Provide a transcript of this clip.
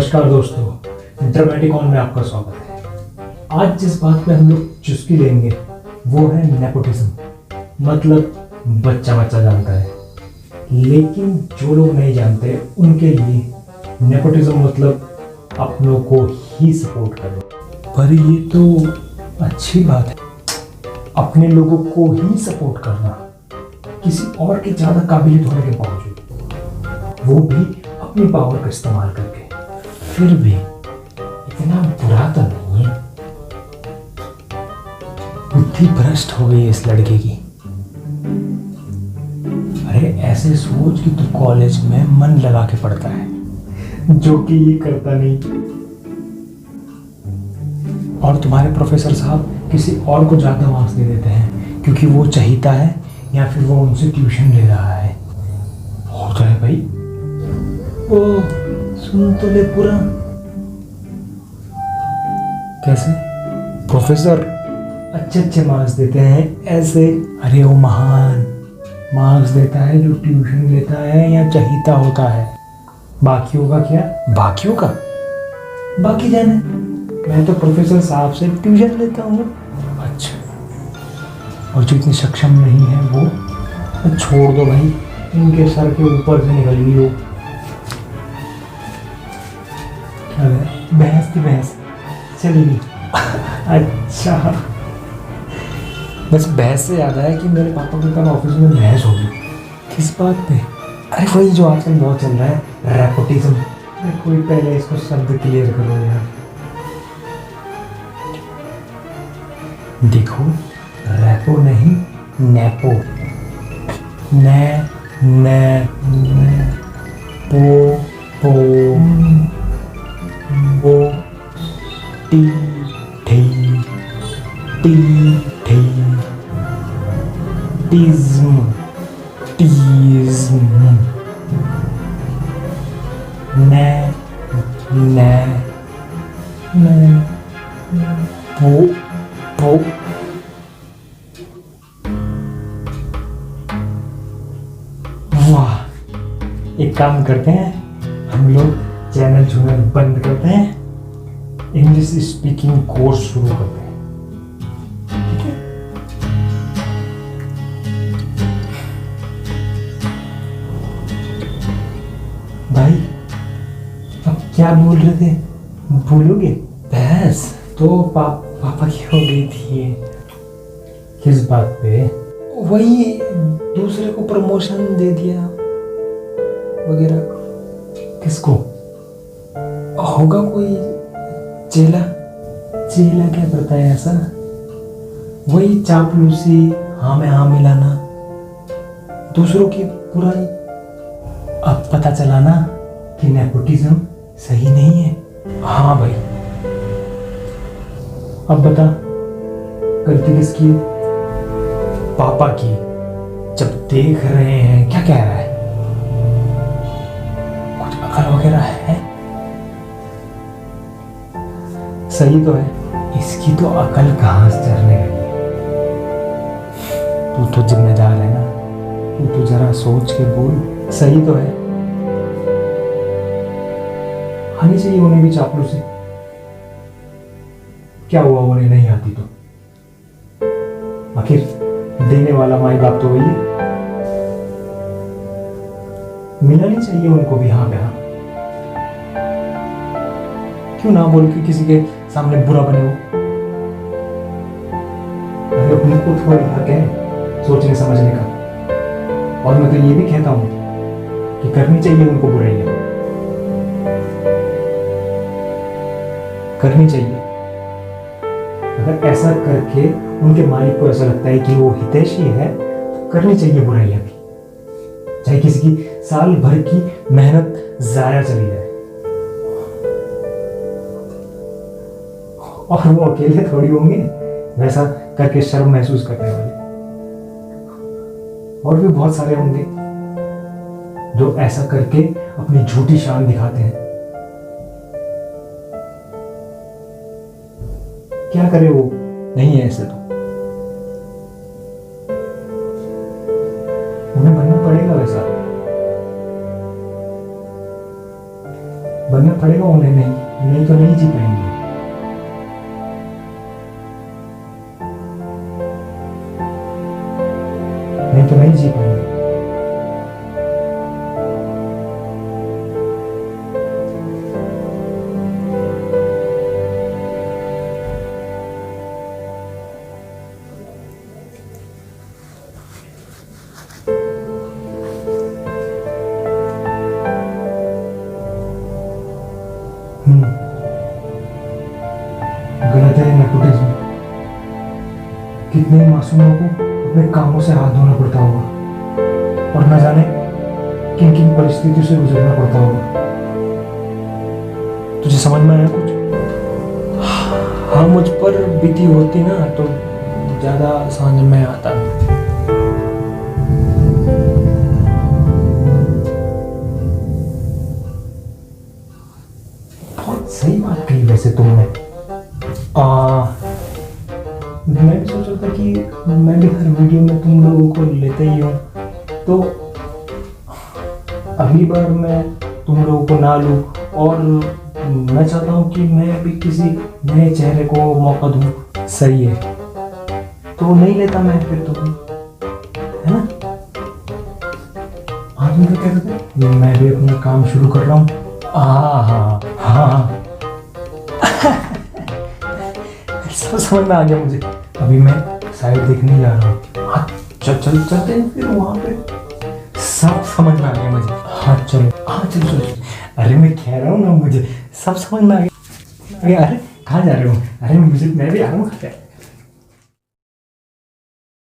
नमस्कार दोस्तों, dramatic on में आपका स्वागत है। आज जिस बात पे हम लोग चुस्की लेंगे वो है नेपोटिज्म। मतलब बच्चा बच्चा जानता है, लेकिन जो लोग नहीं जानते उनके लिए नेपोटिज्म मतलब अपनों को ही सपोर्ट करना। पर ये तो अच्छी बात है, अपने लोगों को ही सपोर्ट करना, किसी और के ज़्यादा काबिलियत होने के बावजूद, वो भी अपनी पावर का इस्तेमाल करके। फिर भी इतना बुरा तो नहीं है। बुद्धि भ्रष्ट हो गई इस लड़के की। अरे ऐसे सोच कि तू कॉलेज में मन लगा के पढ़ता है, जो कि ये करता नहीं। और तुम्हारे प्रोफेसर साहब किसी और को ज्यादा मार्क्स दे देते हैं क्योंकि वो चाहता है या फिर वो उनसे ट्यूशन ले रहा है। होता है भाई। ओ सुन तो ले पूरा। कैसे? प्रोफेसर अच्छे अच्छे मार्क्स देते हैं ऐसे। अरे वो महान मार्क्स देता है जो ट्यूशन लेता है या चाहता होता है। बाकियों का क्या? बाकियों का बाकी जाने। मैं तो प्रोफेसर साहब से ट्यूशन लेता हूँ। अच्छा, और जो इतने सक्षम नहीं है वो छोड़ दो भाई, इनके सर के ऊपर से निकल गई वो। क्या बहस थी? बहस चलेगी। अच्छा, बस बहस से याद आया कि मेरे पापा के कल ऑफिस में बहस होगी। किस बात पे? अरे वही जो आजकल बहुत चल रहा है, रेपोटिज्म। कोई पहले इसको शब्द क्लियर करो यार। देखो, रेपो नहीं नेपो। ने पो पो वो टी ठी टी ठी टिज्म टिज्म ने पो पो। वाह, एक काम करते हैं हम लोग, चैनल चुनल बंद करते हैं, इंग्लिश स्पीकिंग कोर्स शुरू करते हैं। ठीक है? भाई अब क्या बोल रहे थे? बोलोगे? बहस तो पापा की हो गई थी। किस बात पे? वही दूसरे को प्रमोशन दे दिया वगैरह। किसको? होगा कोई चेला। चेला क्या करता है ऐसा? वही चापलूसी, हाँ में हाँ मिलाना, दूसरों की बुराई। अब पता चला ना कि नेपोटिज्म सही नहीं है। हाँ भाई, अब बता गलती किसकी? पापा की। जब देख रहे हैं, क्या कह रहा है? कुछ अकल वगैरह है? सही तो है, इसकी तो अकल कहाँ से चढ़ने लगी। तू तो जिम्मेदार है ना, तू तो जरा सोच के बोल। सही तो है, आनी चाहिए उन्हें भी चापलूसी। क्या हुआ उन्हें नहीं आती तो? आखिर देने वाला माई बाप तो वही है। मिलानी चाहिए उनको भी हाँ पे हाँ। क्यों ना बोल के किसी के सामने बुरा बने हो। अरे उनको थोड़ी हक है सोचने समझने का। और मैं तो ये भी कहता हूं कि करनी चाहिए उनको बुराइयां, करनी चाहिए। अगर ऐसा करके उनके मालिक को ऐसा लगता है कि वो हितैषी है तो करनी चाहिए बुराइयां भी, चाहे किसी की साल भर की मेहनत जाया चली जाए। और वो अकेले थोड़ी होंगे वैसा करके शर्म महसूस करने वाले, और भी बहुत सारे होंगे जो ऐसा करके अपनी झूठी शान दिखाते हैं। क्या करे वो? नहीं है ऐसे तो उन्हें बनना पड़ेगा वैसा। बनना पड़ेगा उन्हें, नहीं तो नहीं जी पाएंगे। नहीं तो नहीं जी पाएंगे। गलत है नेपोटिज्म। कितने मासूमों को अपने कामों से हाथ धोना पड़ता होगा और न जाने किन किन परिस्थितियों से गुजरना पड़ता होगा। तुझे समझ में आया कुछ? हाँ, मुझ पर बीती होती ना तो ज्यादा समझ में आता। बहुत सही बात कही वैसे तुमने। मैं भी सोच रहा था कि मैं भी हर वीडियो में तुम लोगों को लेते ही हूँ, तो अगली बार मैं तुम लोगों को ना लूँ, और मैं चाहता हूँ कि मैं भी किसी नए चेहरे को मौका दूँ। सही है, तो नहीं लेता मैं फिर तुम, है ना? हाँ, तुम क्या कहते थे? मैं भी अपना काम शुरू कर रहा हूँ। हाँ हाँ हाँ, सब समझ में आ गया मुझे। अभी मैं साइड देखने जा रहा हूँ। हाँ, चलते हैं फिर वहाँ पे। सब समझ में आ गया मुझे। हाँ चलो, हाँ चलो। अरे मैं कह रहा हूँ ना, मुझे सब समझ में आ गया। अरे कहाँ जा रहे हो? अरे मैं भी आ रहा हूँ।